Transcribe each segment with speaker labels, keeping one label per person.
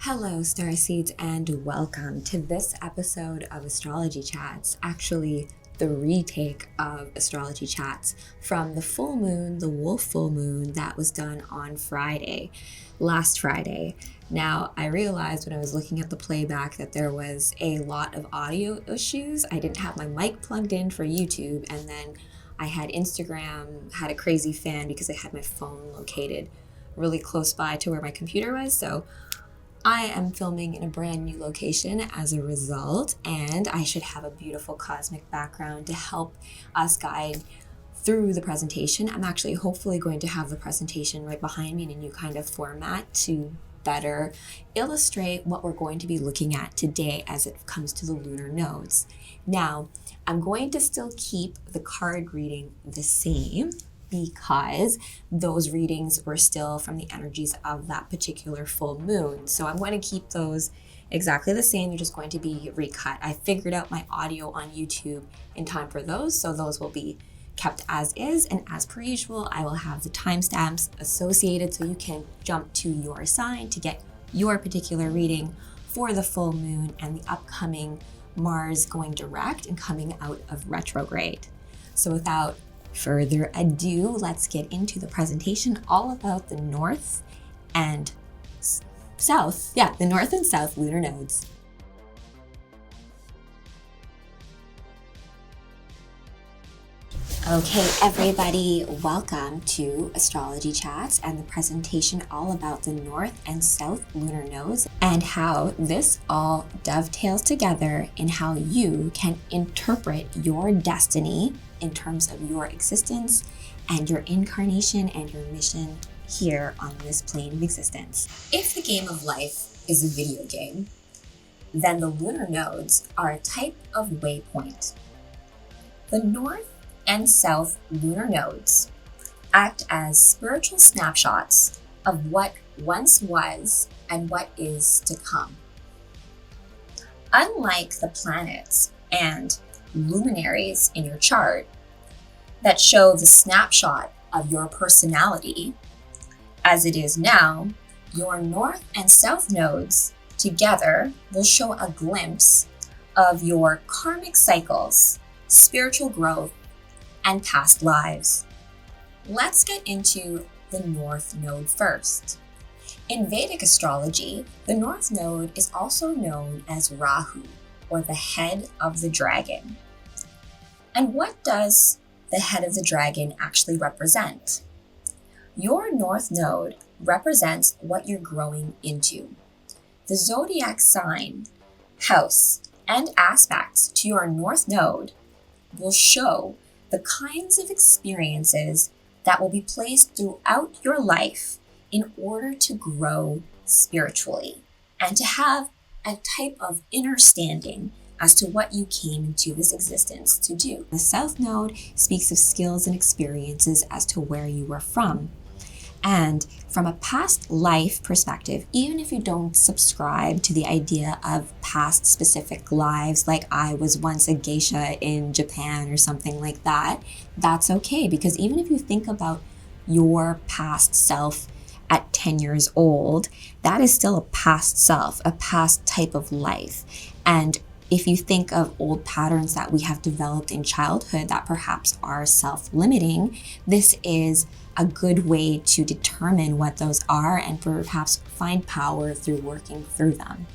Speaker 1: Hello, Starseeds, and welcome to this episode of Astrology Chats. Actually, the retake of Astrology Chats from the full moon, the wolf full moon that was done on last Friday. Now, I realized when I was looking at the playback that there was a lot of audio issues. I didn't have my mic plugged in for YouTube, and then I had Instagram, had a crazy fan because I had my phone located really close by to where my computer was, so I am filming in a brand new location as a result, and I should have a beautiful cosmic background to help us guide through the presentation. I'm actually hopefully going to have the presentation right behind me in a new kind of format to better illustrate what we're going to be looking at today as it comes to the lunar nodes. Now, I'm going to still keep the card reading the same because those readings were still from the energies of that particular full moon. So I'm going to keep those exactly the same. They're just going to be recut. I figured out my audio on YouTube in time for those, so those will be kept as is. And as per usual, I will have the timestamps associated so you can jump to your sign to get your particular reading for the full moon and the upcoming Mars going direct and coming out of retrograde. So without further ado, let's get into the presentation all about the north and south. Yeah, the north and south lunar nodes. Okay, everybody, welcome to Astrology Chats and the presentation all about the north and south lunar nodes and how this all dovetails together in how you can interpret your destiny in terms of your existence and your incarnation and your mission here on this plane of existence. If the game of life is a video game, then the lunar nodes are a type of waypoint. The north and south lunar nodes act as spiritual snapshots of what once was and what is to come. Unlike the planets and luminaries in your chart that show the snapshot of your personality, as it is now, your north and south nodes together will show a glimpse of your karmic cycles, spiritual growth, and past lives. Let's get into the North Node first. In Vedic astrology, the North Node is also known as Rahu, or the head of the dragon. And what does the head of the dragon actually represent? Your North Node represents what you're growing into. The zodiac sign, house, and aspects to your North Node will show the kinds of experiences that will be placed throughout your life in order to grow spiritually and to have a type of inner standing as to what you came into this existence to do. The South Node speaks of skills and experiences as to where you were from. And from a past life perspective, even if you don't subscribe to the idea of past specific lives, like I was once a geisha in Japan or something like that, that's okay. Because even if you think about your past self at 10 years old, that is still a past self, a past type of life. And if you think of old patterns that we have developed in childhood that perhaps are self-limiting, this is a good way to determine what those are and perhaps find power through working through them.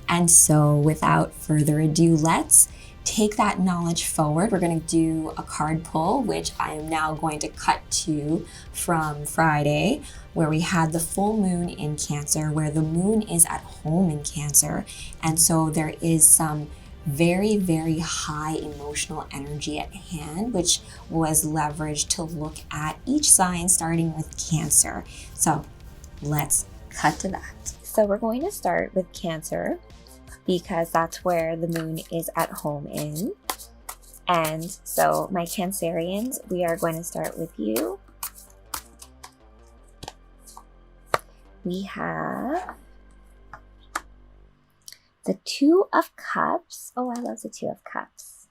Speaker 1: And so without further ado, let's take that knowledge forward. We're going to do a card pull, which I am now going to cut to from Friday, where we had the full moon in Cancer, where the moon is at home in Cancer. And so there is some very, very high emotional energy at hand, which was leveraged to look at each sign starting with Cancer. So let's cut to that.
Speaker 2: So we're going to start with Cancer because that's where the moon is at home in. And so my Cancerians, we are going to start with you. We have the Two of Cups. Oh, I love the Two of Cups.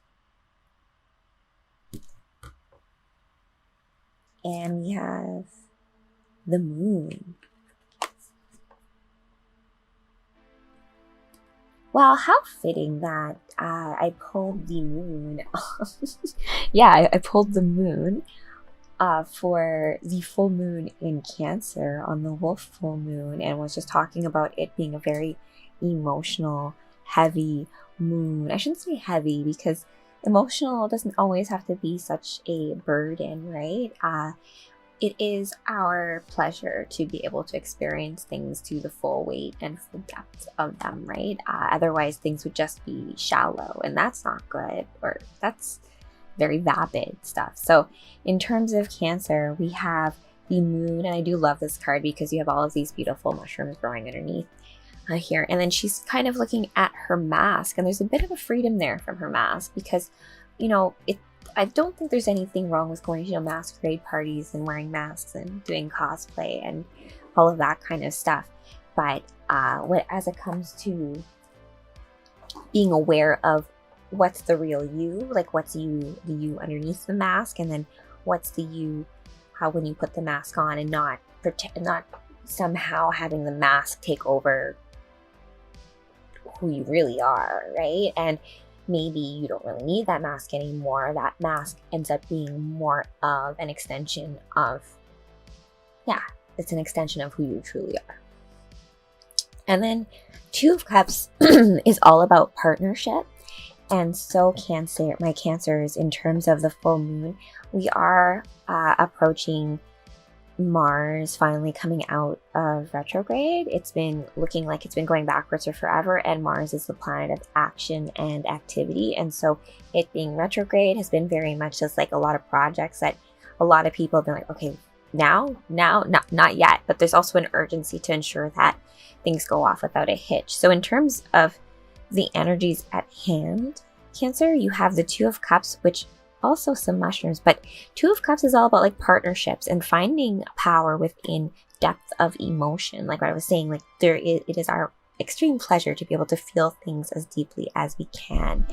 Speaker 2: And we have the Moon. Well, how fitting that I pulled the moon. Yeah, I pulled the moon for the full moon in Cancer on the Wolf full moon, and was just talking about it being a very emotional, heavy moon. I shouldn't say heavy because emotional doesn't always have to be such a burden, right? It is our pleasure to be able to experience things to the full weight and full depth of them, right? Otherwise, things would just be shallow, and that's not good, or that's very vapid stuff. So in terms of Cancer, we have the moon, and I do love this card because you have all of these beautiful mushrooms growing underneath here. And then she's kind of looking at her mask, and there's a bit of a freedom there from her mask because, you know, I don't think there's anything wrong with going to masquerade parties and wearing masks and doing cosplay and all of that kind of stuff. But as it comes to being aware of what's the real you, like what's the you underneath the mask, and then what's the you, how when you put the mask on, and not somehow having the mask take over who you really are, right? And maybe you don't really need that mask anymore. That mask ends up being more of an extension of, it's an extension of who you truly are. And then Two of Cups is all about partnership. And so Cancer, my Cancers, in terms of the full moon, we are approaching Mars finally coming out of retrograde. It's been looking like it's been going backwards for forever, and Mars is the planet of action and activity. And so it being retrograde has been very much just like a lot of projects that a lot of people have been like, okay, now, not yet. But there's also an urgency to ensure that things go off without a hitch. So in terms of the energies at hand, Cancer, you have the Two of Cups, which also some mushrooms, but Two of Cups is all about like partnerships and finding power within depth of emotion. Like what I was saying, like it is our extreme pleasure to be able to feel things as deeply as we can.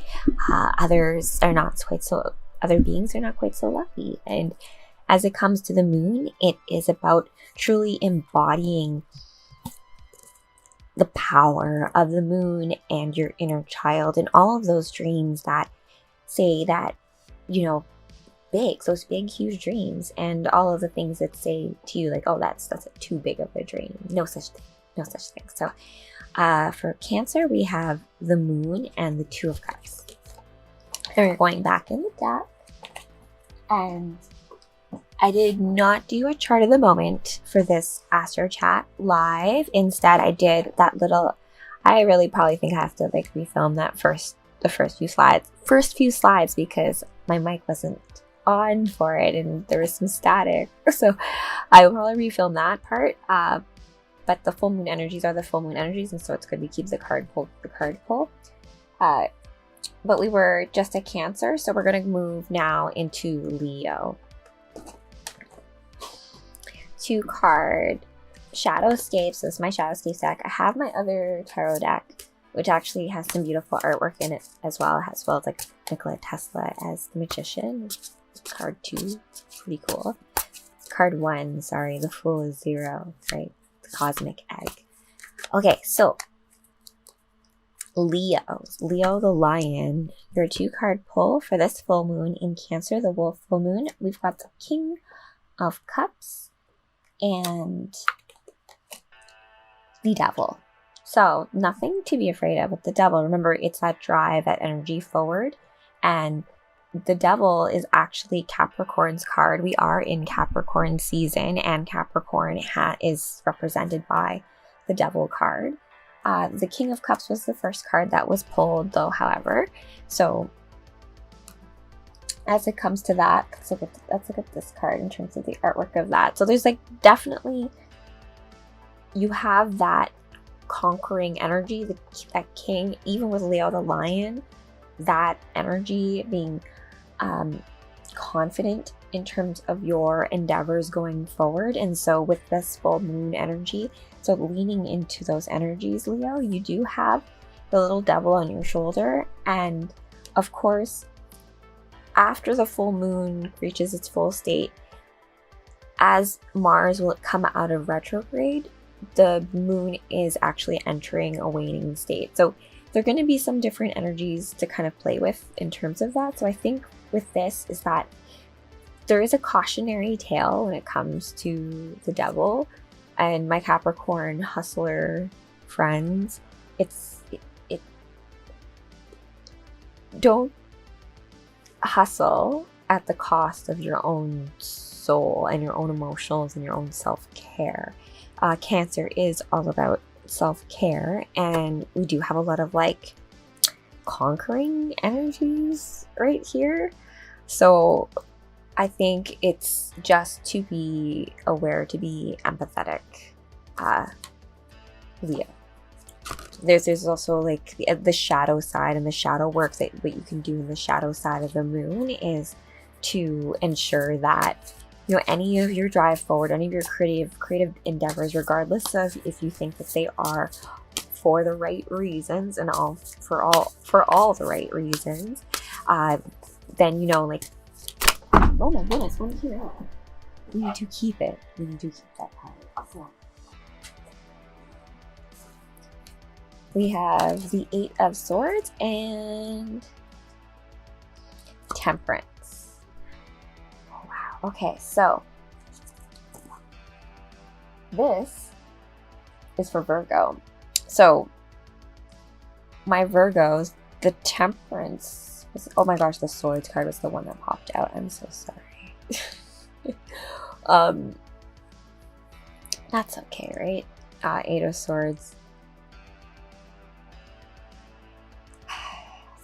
Speaker 2: Other beings are not quite so lucky. And as it comes to the moon, it is about truly embodying the power of the moon and your inner child and all of those dreams that say that, you know, those big huge dreams, and all of the things that say to you like, oh, that's too big of a dream. No such thing. So for Cancer, we have the moon and the Two of Cups. And we're going back in the deck, and I did not do a chart of the moment for this Astro Chat live. Instead, I did that little, I really probably think I have to like refilm that the first few slides because my mic wasn't on for it and there was some static. So I will probably refilm that part. But the full moon energies are the full moon energies, and so it's good we keep the card pull. But we were just a Cancer, so we're going to move now into Leo. 2-card Shadowscapes. This is my Shadowscapes deck. I have my other tarot deck, which actually has some beautiful artwork in it as well as like Nikola Tesla as the Magician. Card 2, pretty cool. Card 1, sorry, the Fool is 0, right? The Cosmic Egg. Okay, so Leo the Lion. Your 2-card pull for this full moon in Cancer, the Wolf full moon. We've got the King of Cups and the Devil. So nothing to be afraid of with the Devil. Remember, it's that drive, that energy forward. And the Devil is actually Capricorn's card. We are in Capricorn season, and Capricorn is represented by the Devil card. The King of Cups was the first card that was pulled, though, however. So as it comes to that, let's look at this card in terms of the artwork of that. So there's like definitely, you have that conquering energy, that king, even with Leo the Lion, that energy being confident in terms of your endeavors going forward. And so with this full moon energy, so leaning into those energies, Leo, you do have the little devil on your shoulder. And of course, after the full moon reaches its full state, as Mars will come out of retrograde, the moon is actually entering a waning state. So there are going to be some different energies to kind of play with in terms of that. So I think with this is that there is a cautionary tale when it comes to the devil. And my Capricorn hustler friends, don't hustle at the cost of your own soul and your own emotions and your own self-care. Cancer is all about self-care, and we do have a lot of like conquering energies right here. So I think it's just to be aware, to be empathetic, Leo. There's also like the shadow side, and the shadow work that what you can do in the shadow side of the moon is to ensure that, you know, any of your drive forward, any of your creative endeavors, regardless of if you think that they are for the right reasons and for all the right reasons, then, you know, like, oh my goodness, what is here? We need to keep it. We need to keep that power. So we have the 8 of Swords and Temperance. Oh, wow. Okay, so this is for Virgo. So my Virgos, the Temperance was, oh my gosh, the Swords card was the one that popped out. I'm so sorry. That's okay, right? 8 of Swords.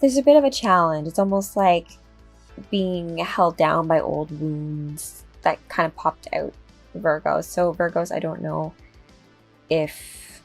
Speaker 2: There's a bit of a challenge. It's almost like being held down by old wounds that kind of popped out, Virgos. So Virgos, I don't know if...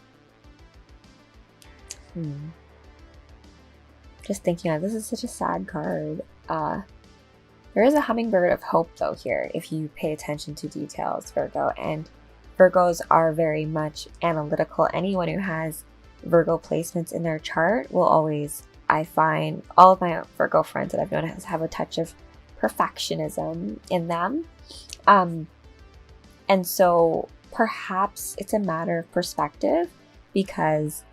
Speaker 2: Just thinking on this is such a sad card. There is a hummingbird of hope though here if you pay attention to details, Virgo. And Virgos are very much analytical. Anyone who has Virgo placements in their chart will always, I find, all of my Virgo friends that I've known have a touch of perfectionism in them. And so perhaps it's a matter of perspective, because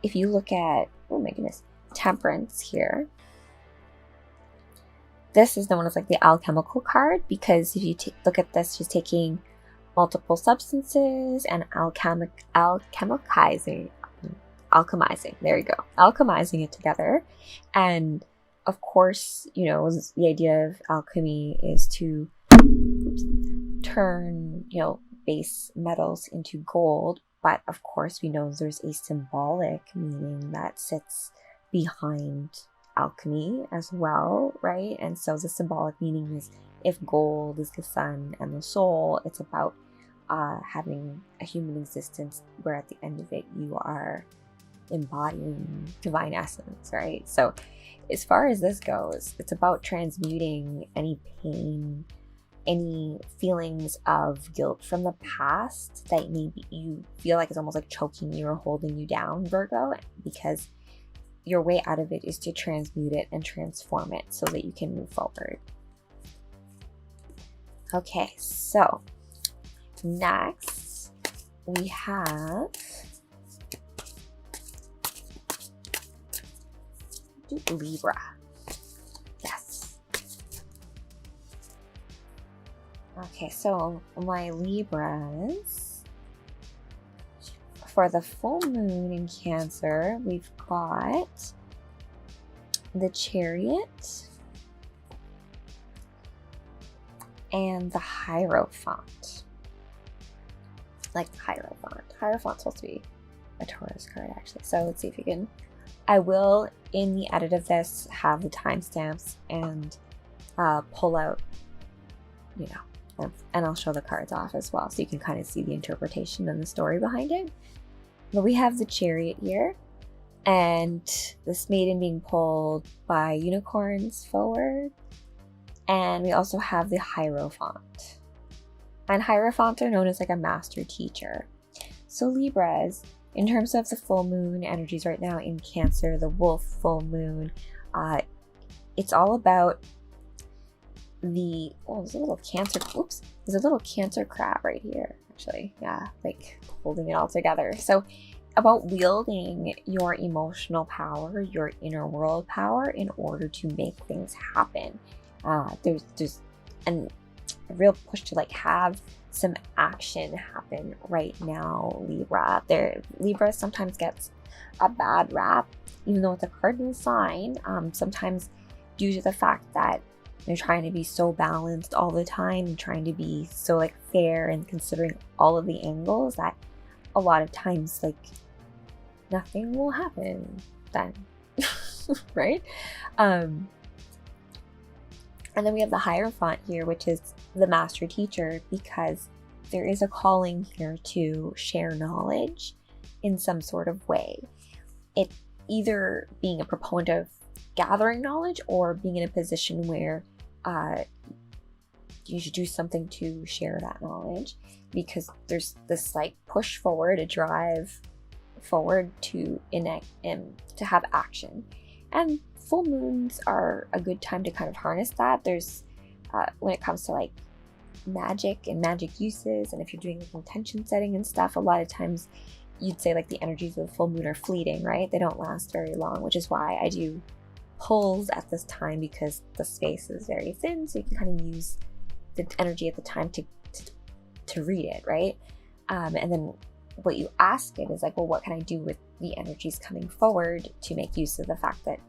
Speaker 2: if you look at, oh my goodness, Temperance here, this is known as like the alchemical card, because if you look at this, she's taking multiple substances and alchemizing, there you go, alchemizing it together. And of course, you know, the idea of alchemy is to turn, you know, base metals into gold. But of course, we know there's a symbolic meaning that sits behind alchemy as well, right? And so the symbolic meaning is, if gold is the sun and the soul, it's about having a human existence where at the end of it you are embodying divine essence, right? So as far as this goes, it's about transmuting any pain, any feelings of guilt from the past that maybe you feel like is almost like choking you or holding you down, Virgo, because your way out of it is to transmute it and transform it so that you can move forward. Okay, so next we have Libra. Yes. Okay, so my Libras, for the full moon in Cancer, we've got the Chariot and the Hierophant. Like the Hierophant. Hierophant's supposed to be a Taurus card, actually. So let's see if you can... I will, in the edit of this, have the timestamps and pull out, you know, and I'll show the cards off as well, so you can kind of see the interpretation and the story behind it. But we have the Chariot here, and this maiden being pulled by unicorns forward. And we also have the Hierophant. And Hierophants are known as like a master teacher. So Libras, in terms of the full moon energies right now in Cancer, the wolf full moon, it's all about the, oh, there's a little Cancer, oops, there's a little Cancer crab right here, actually. Yeah, like holding it all together. So about wielding your emotional power, your inner world power, in order to make things happen. There's a real push to like have some action happen right now, Libra. Libra sometimes gets a bad rap, even though it's a cardinal sign. Sometimes due to the fact that they're trying to be so balanced all the time, and trying to be so like fair and considering all of the angles, that a lot of times like nothing will happen then. Right? And then we have the Hierophant here, which is the master teacher, because there is a calling here to share knowledge in some sort of way. It either being a proponent of gathering knowledge, or being in a position where you should do something to share that knowledge, because there's this like push forward, a drive forward to enact and to have action. And full moons are a good time to kind of harness that. There's when it comes to like magic and magic uses, and if you're doing like intention setting and stuff, a lot of times you'd say like the energies of the full moon are fleeting, right? They don't last very long, which is why I do pulls at this time, because the space is very thin, so you can kind of use the energy at the time to read it, right? And then what you ask it is like, well, what can I do with the energies coming forward to make use of the fact that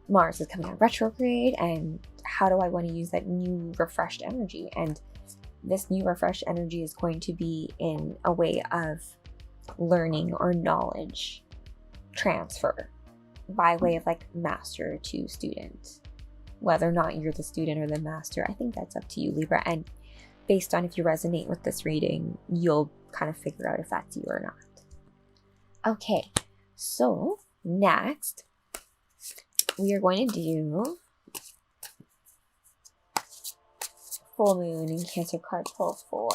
Speaker 2: Mars is coming out retrograde, and how do I want to use that new refreshed energy? And this new refreshed energy is going to be in a way of learning or knowledge transfer by way of like master to student. Whether or not you're the student or the master, I think that's up to you, Libra. And based on if you resonate with this reading, you'll kind of figure out if that's you or not. Okay, so next we are going to do full moon and Cancer card pull for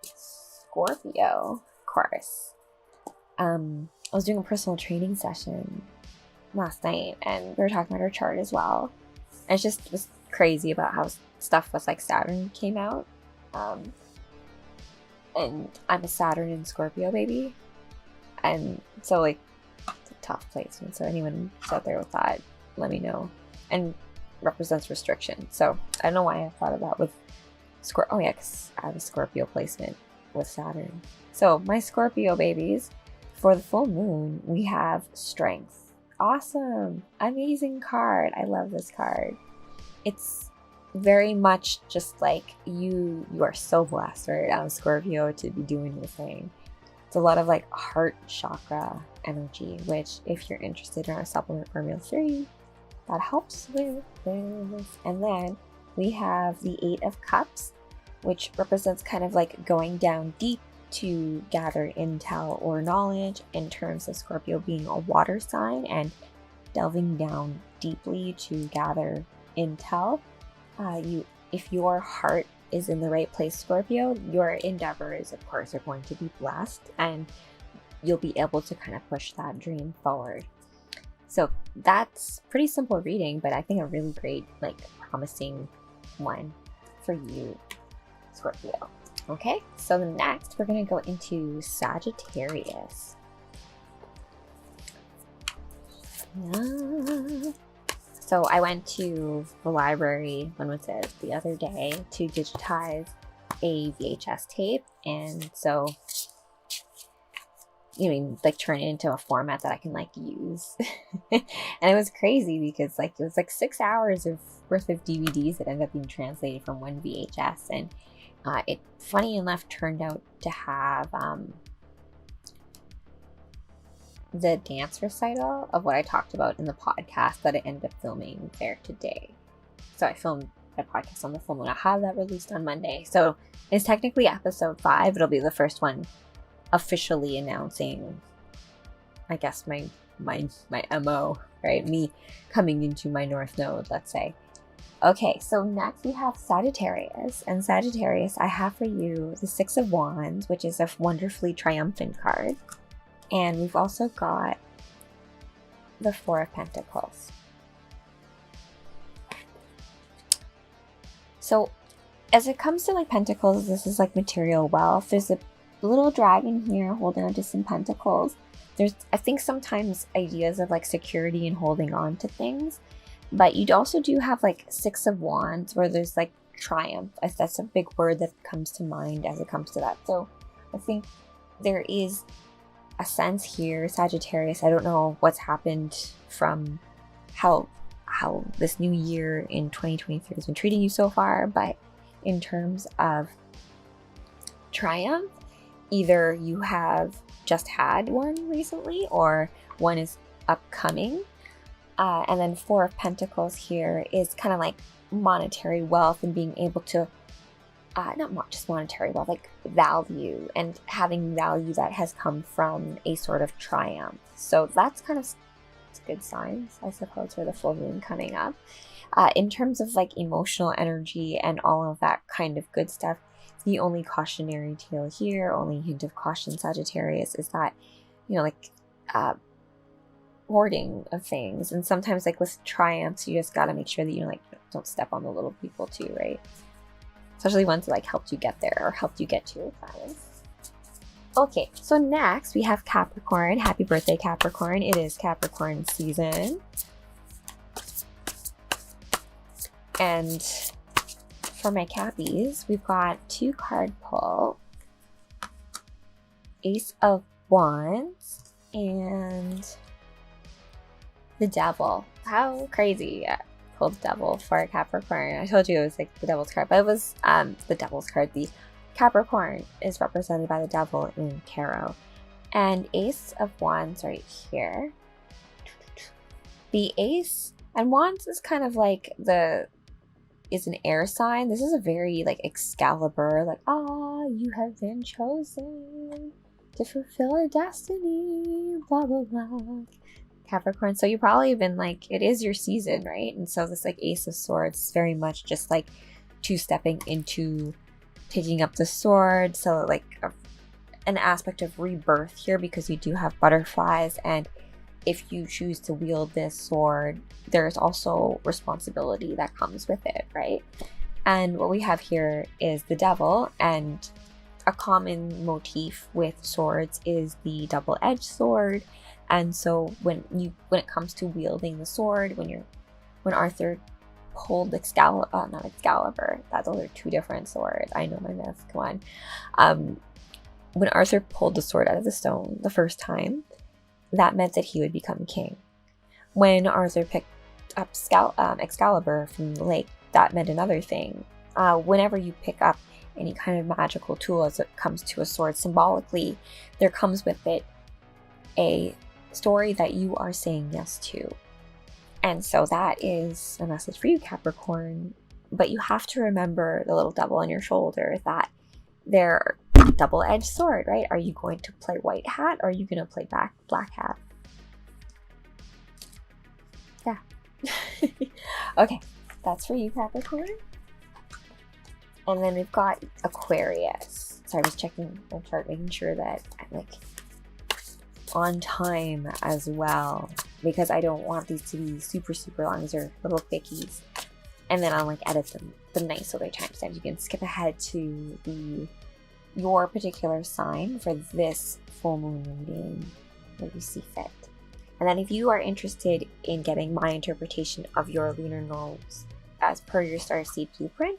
Speaker 2: Scorpio, of course. I was doing a personal training session last night, and we were talking about our chart as well. And it just was crazy about how stuff with like Saturn came out. And I'm a Saturn and Scorpio baby, and so like it's a tough placement. So anyone who's out there with that, let me know. And represents restriction. So I don't know why I thought of that with Scorpio. Oh yeah, because I have a Scorpio placement with Saturn. So my Scorpio babies, for the full moon, we have strength. Awesome, amazing card. I love this card. It's very much just like you are so blessed, right? I'm Scorpio to be doing this thing. It's a lot of like heart chakra energy, which if you're interested in our supplement Formula 3, that helps with this. And then we have the 8 of Cups, which represents kind of like going down deep to gather intel or knowledge, in terms of Scorpio being a water sign and delving down deeply to gather intel. If your heart is in the right place, Scorpio, your endeavors, of course, are going to be blessed, and you'll be able to kind of push that dream forward. So that's pretty simple reading, but I think a really great, like, promising one for you, Scorpio. Okay, so the next we're going to go into Sagittarius. So I went to the library, when was it, the other day, to digitize a VHS tape, and so, you know, like turn it into a format that I can like use. And it was crazy because like it was like 6 hours worth of DVDs that ended up being translated from one VHS, and it, funny enough, turned out to have the dance recital of what I talked about in the podcast that I ended up filming there today. So I filmed a podcast on the full moon. I have that released on Monday. So it's technically episode 5. It'll be the first one officially announcing, I guess, my MO, right? Me coming into my North Node, let's say. Okay, so next we have Sagittarius. And Sagittarius, I have for you the 6 of Wands, which is a wonderfully triumphant card. And we've also got the 4 of Pentacles. So as it comes to like Pentacles, this is like material wealth. There's a little dragon here holding onto some pentacles. There's, I think, sometimes ideas of like security and holding on to things, but you also do have like Six of Wands where there's like triumph. That's a big word that comes to mind as it comes to that. So I think there is a sense here, Sagittarius. I don't know what's happened from how this new year in 2023 has been treating you so far, but in terms of triumph, either you have just had one recently or one is upcoming. And then Four of Pentacles here is kind of like monetary wealth and being able to not just monetary wealth, like value and having value that has come from a sort of triumph. So that's kind of good signs, I suppose, for the full moon coming up. In terms of like emotional energy and all of that kind of good stuff, the only cautionary tale here, only hint of caution, Sagittarius, is that, you know, like hoarding of things. And sometimes like with triumphs, you just got to make sure that you like don't step on the little people too, right? Especially ones that like helped you get there or helped you get to your plans. Okay, so next we have Capricorn. Happy birthday, Capricorn. It is Capricorn season. And for my Cappies, we've got 2 card pull. Ace of Wands and the Devil. How crazy. Yeah, pulled Devil for Capricorn. I told you it was like the Devil's card, but it was the Devil's card. The Capricorn is represented by the Devil in tarot. And Ace of Wands right here. The Ace and Wands is kind of like is an air sign. This is a very like Excalibur, like, you have been chosen to fulfill a destiny, blah blah blah. Capricorn. So you probably been like, it is your season, right? And so this like Ace of Swords is very much just like 2-stepping into taking up the sword. So like an aspect of rebirth here, because you do have butterflies, and if you choose to wield this sword, there's also responsibility that comes with it, right? And what we have here is the Devil, and a common motif with swords is the double-edged sword. And so when it comes to wielding the sword, when Arthur pulled not Excalibur, those are 2 different swords. I know my math, come on. When Arthur pulled the sword out of the stone the first time, that meant that he would become king. When Arthur picked up Excalibur from the lake, that meant another thing. Whenever you pick up any kind of magical tool as it comes to a sword, symbolically, there comes with it a story that you are saying yes to. And so that is a message for you, Capricorn. But you have to remember the little devil on your shoulder, that they're double-edged sword, right? Are you going to play white hat, or are you going to play black hat? Yeah. Okay, that's for you, Capricorn. And then we've got Aquarius. Sorry, I was checking my chart, making sure that I'm like on time as well, because I don't want these to be super long. These are little quickies, and then I'll like edit them nice so they're timestamps. You can skip ahead to your particular sign for this full moon reading where you see fit. And then if you are interested in getting my interpretation of your lunar nodes as per your Starseed Blueprint,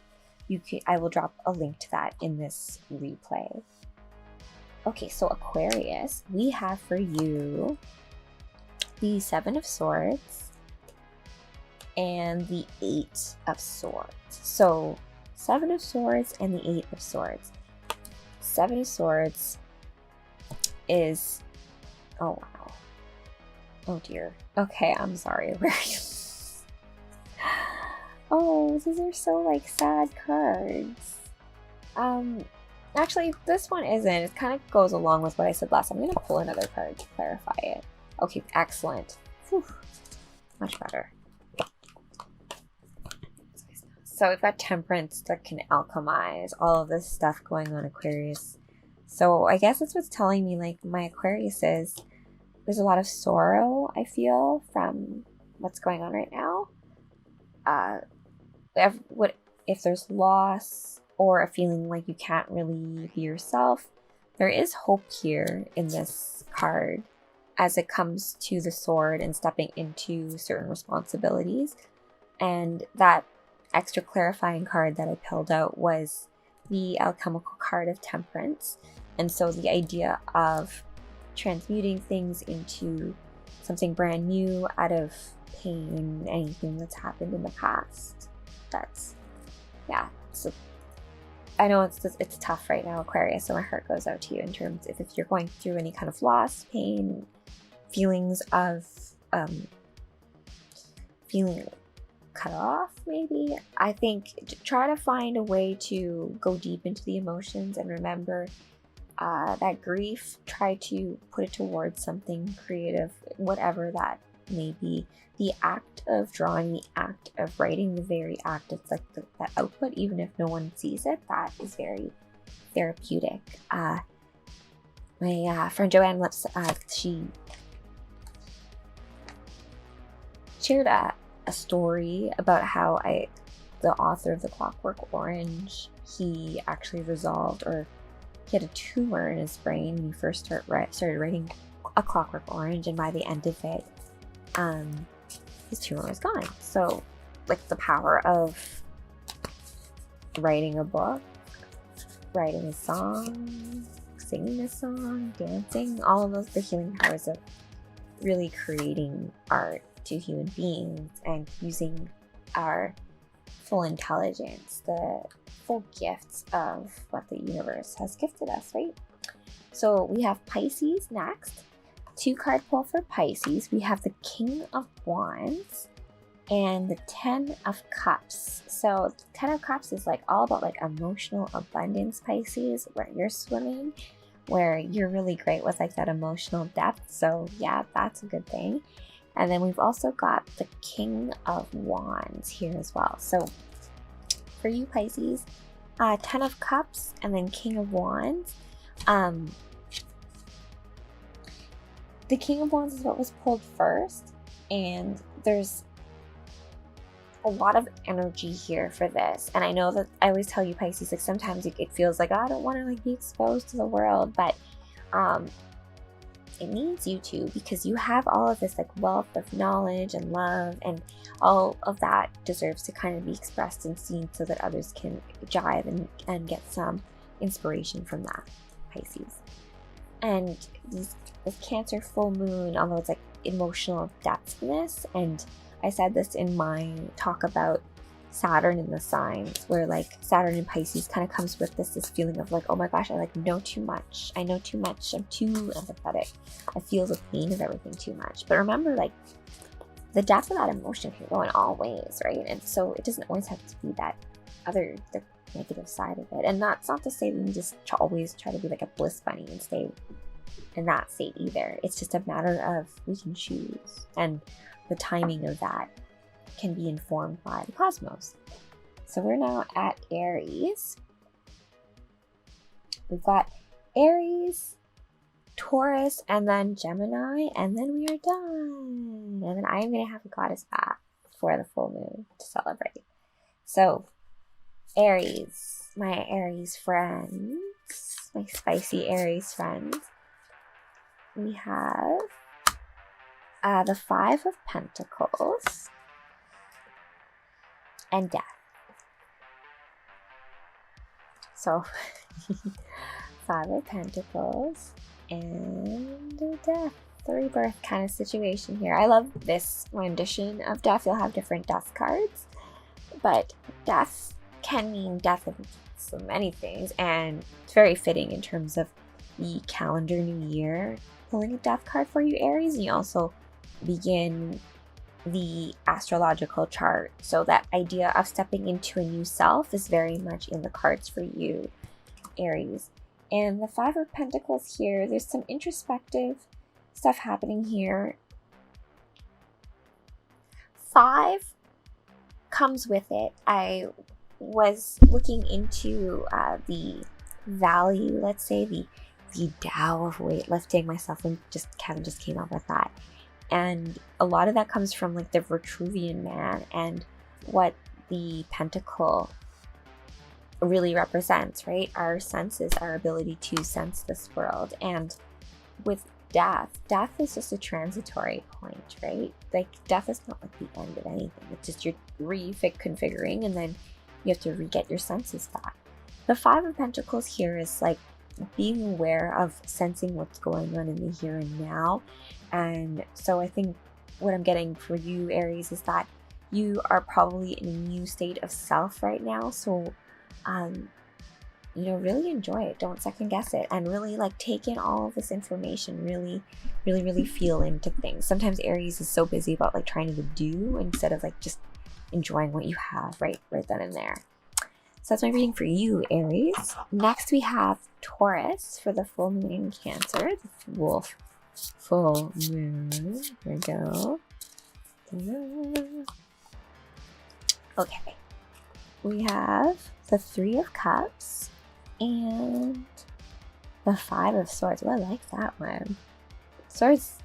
Speaker 2: I will drop a link to that in this replay. Okay, so Aquarius, we have for you the 7 of Swords and the 8 of Swords. So 7 of Swords and the 8 of Swords. 7 of Swords is, oh wow, oh dear. Okay, I'm sorry. Where are you? Oh, these are so like sad cards. Actually, this one isn't. It kind of goes along with what I said last time. I'm going to pull another card to clarify it. Okay, excellent. Whew. Much better. So we've got Temperance that can alchemize all of this stuff going on, Aquarius. So I guess that's what's telling me, like, my Aquarius is there's a lot of sorrow, I feel, from what's going on right now. If there's loss or a feeling like you can't really be yourself, there is hope here in this card as it comes to the sword and stepping into certain responsibilities. And that extra clarifying card that I pulled out was the alchemical card of temperance. And so the idea of transmuting things into something brand new out of pain, anything that's happened in the past. That's, yeah. So I know it's tough right now, Aquarius, so my heart goes out to you in terms of if you're going through any kind of loss, pain, feelings of feeling cut off, maybe. I think try to find a way to go deep into the emotions and remember that grief. Try to put it towards something creative, whatever that may be. The act of drawing, the act of writing, the very act of like that output, even if no one sees it, that is very therapeutic. My friend Joanne Lips, she shared a story about how the author of The Clockwork Orange, he actually resolved, or he had a tumor in his brain when he first started writing A Clockwork Orange, and by the end of it, his tumor was gone. So, like, the power of writing a book, writing a song, singing a song, dancing, all of those, the healing powers of really creating art to human beings and using our full intelligence, the full gifts of what the universe has gifted us, right? So we have Pisces next. 2-card pull for Pisces. We have the King of Wands and the 10 of Cups. So 10 of Cups is like all about like emotional abundance, Pisces, where you're swimming, where you're really great with like that emotional depth. So yeah, that's a good thing. And then we've also got the King of Wands here as well. So for you, Pisces, 10 of Cups and then King of Wands. The King of Wands is what was pulled first, and there's a lot of energy here for this. And I know that I always tell you, Pisces, like sometimes it feels like, oh, I don't want to like be exposed to the world, but it needs you to, because you have all of this like wealth of knowledge and love, and all of that deserves to kind of be expressed and seen so that others can jive and get some inspiration from that, Pisces. And this Cancer full moon, although it's like emotional depthness, and I said this in my talk about Saturn in the signs, where like Saturn in Pisces kind of comes with this feeling of like, oh my gosh, I like know too much. I know too much. I'm too empathetic. I feel the pain of everything too much. But remember, like the depth of that emotion can go in all ways, right? And so it doesn't always have to be that the negative side of it. And that's not to say that you just always try to be like a bliss bunny and stay in that state either. It's just a matter of we can choose, and the timing of that can be informed by the cosmos. So we're now at Aries. We've got Aries, Taurus, and then Gemini, and then we are done. And then I'm going to have a goddess bath for the full moon to celebrate. So Aries, my Aries friends, my spicy Aries friends, we have the 5 of Pentacles and Death. So 5 of Pentacles and Death. The rebirth kind of situation here. I love this rendition of Death. You'll have different Death cards, but Death can mean death of so many things, and it's very fitting in terms of the calendar new year. Pulling a Death card for you, Aries, and you also begin the astrological chart. So that idea of stepping into a new self is very much in the cards for you, Aries. And the 5 of Pentacles here, there's some introspective stuff happening here. 5 comes with it. I was looking into the value, let's say the Tao of weightlifting myself, and Kevin just came up with that. And a lot of that comes from like the Vitruvian Man and what the pentacle really represents, right? Our senses, our ability to sense this world. And with death is just a transitory point, right? Like death is not like the end of anything. It's just you're reconfiguring, and then you have to re-get your senses back. The Five of Pentacles here is like being aware of sensing what's going on in the here and now. And so I think what I'm getting for you, Aries, is that you are probably in a new state of self right now. So, you know, really enjoy it. Don't second guess it, and really like take in all of this information. Really feel into things. Sometimes Aries is so busy about like trying to do instead of like just enjoying what you have right then and there. So that's my reading for you, Aries. Next we have Taurus for the full moon in Cancer. The wolf full moon. There we go. Okay. We have the Three of Cups and the Five of Swords. Oh, I like that one. Swords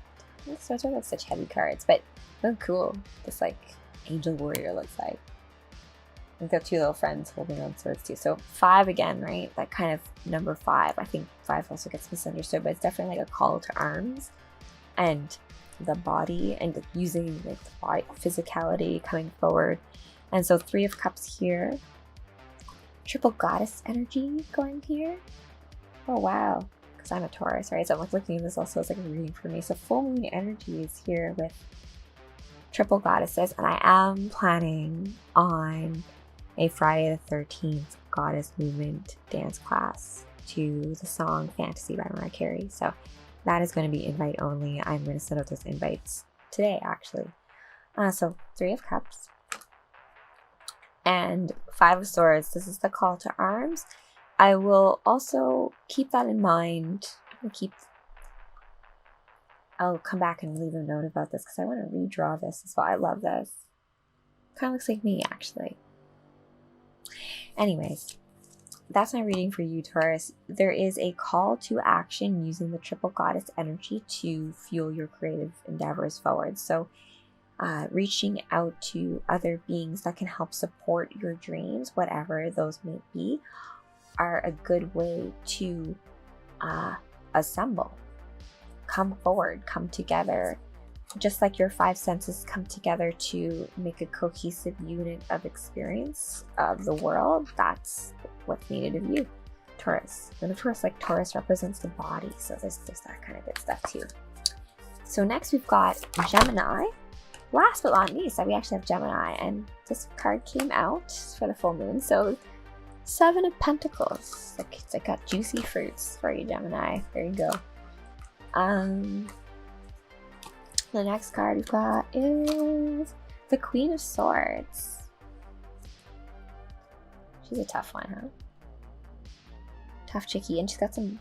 Speaker 2: are like such heavy cards, but they're cool. This like angel warrior looks like. We've got two little friends holding on swords too. So 5 again, right? That kind of number 5. I think 5 also gets misunderstood, but it's definitely like a call to arms and the body and like using like the body, physicality coming forward. And so 3 of Cups here. Triple Goddess energy going here. Oh wow. Because I'm a Taurus, right? So I'm like looking at this also as like a reading for me. So full moon energy is here with Triple Goddesses, and I am planning on a Friday the 13th Goddess Movement dance class to the song Fantasy by Mariah Carey. So that is going to be invite only. I'm going to send out those invites today, actually. So 3 of Cups and 5 of Swords. This is the call to arms. I will also keep that in mind. I'll come back and leave a note about this because I want to redraw this as well. I love this. Kind of looks like me, actually. Anyways, that's my reading for you, Taurus. There is a call to action using the Triple Goddess energy to fuel your creative endeavors forward. So reaching out to other beings that can help support your dreams, whatever those may be, are a good way to assemble. Come forward, come together. Just like your 5 senses come together to make a cohesive unit of experience of the world, that's what's needed of you, Taurus. And of course, like Taurus represents the body, so there's that kind of good stuff too. So next we've got Gemini. Last but not least, we actually have Gemini, and this card came out for the full moon. So 7 of Pentacles. It's like got juicy fruits for you, Gemini. There you go. The next card we've got is the Queen of Swords. She's a tough one, huh? Tough chickie. And she's got some...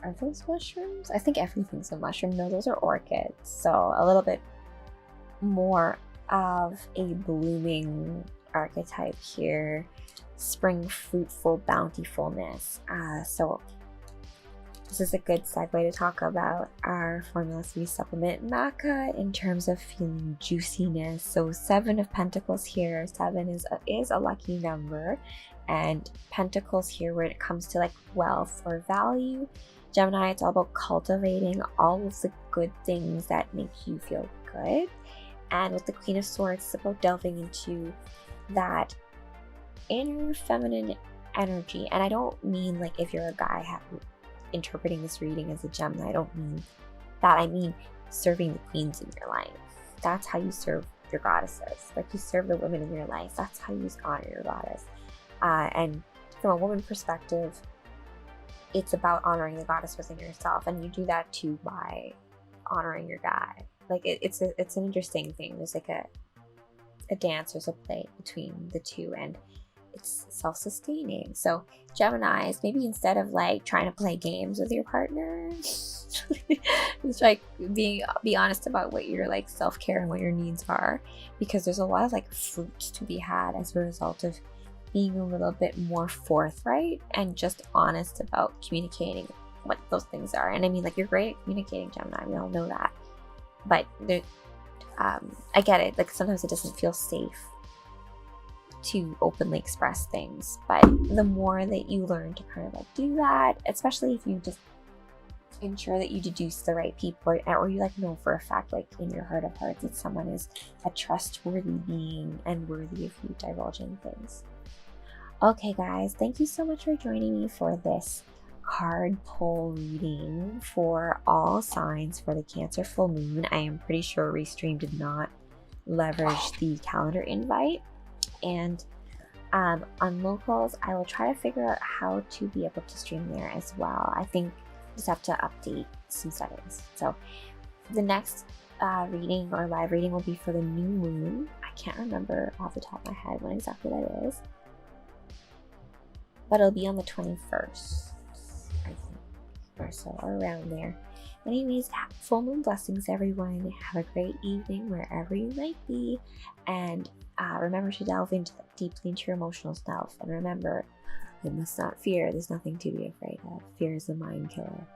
Speaker 2: Are those mushrooms? I think everything's a mushroom. No, those are orchids. So a little bit more of a blooming archetype here. Spring, fruitful, bountifulness. So this is a good segue to talk about our Formula 3 supplement maca in terms of feeling juiciness. So 7 of Pentacles here. 7 is a lucky number, and Pentacles here where it comes to like wealth or value. Gemini, it's all about cultivating all of the good things that make you feel good. And with the Queen of Swords, it's about delving into that inner feminine energy. And I don't mean like if you're a guy interpreting this reading as a Gemini, I don't mean that. I mean serving the queens in your life. That's how you serve your goddesses. Like you serve the women in your life. That's how you honor your goddess. And from a woman perspective, it's about honoring the goddess within yourself, and you do that too by honoring your guy. Like it's an interesting thing. There's like a dance, there's a play between the two, and it's self-sustaining. So Geminis, maybe instead of like trying to play games with your partner, it's like be honest about what your like self-care and what your needs are, because there's a lot of like fruit to be had as a result of being a little bit more forthright and just honest about communicating what those things are. And I mean, like, you're great at communicating, Gemini, we all know that, but I get it, like sometimes it doesn't feel safe to openly express things. But the more that you learn to kind of like do that, especially if you just ensure that you deduce the right people, or you like know for a fact, like in your heart of hearts, that someone is a trustworthy being and worthy of you divulging things. Okay guys, thank you so much for joining me for this card pull reading for all signs for the Cancer full moon. I am pretty sure Restream did not leverage the calendar invite, and on locals I will try to figure out how to be able to stream there as well. I think just have to update some settings. So the next reading or live reading will be for the new moon. I can't remember off the top of my head when exactly that is, but it'll be on the 21st, I think, or so, or around there. Anyways, full moon blessings everyone. Have a great evening wherever you might be, and remember to delve deeply into your emotional self, and remember, you must not fear. There's nothing to be afraid of. Fear is a mind killer.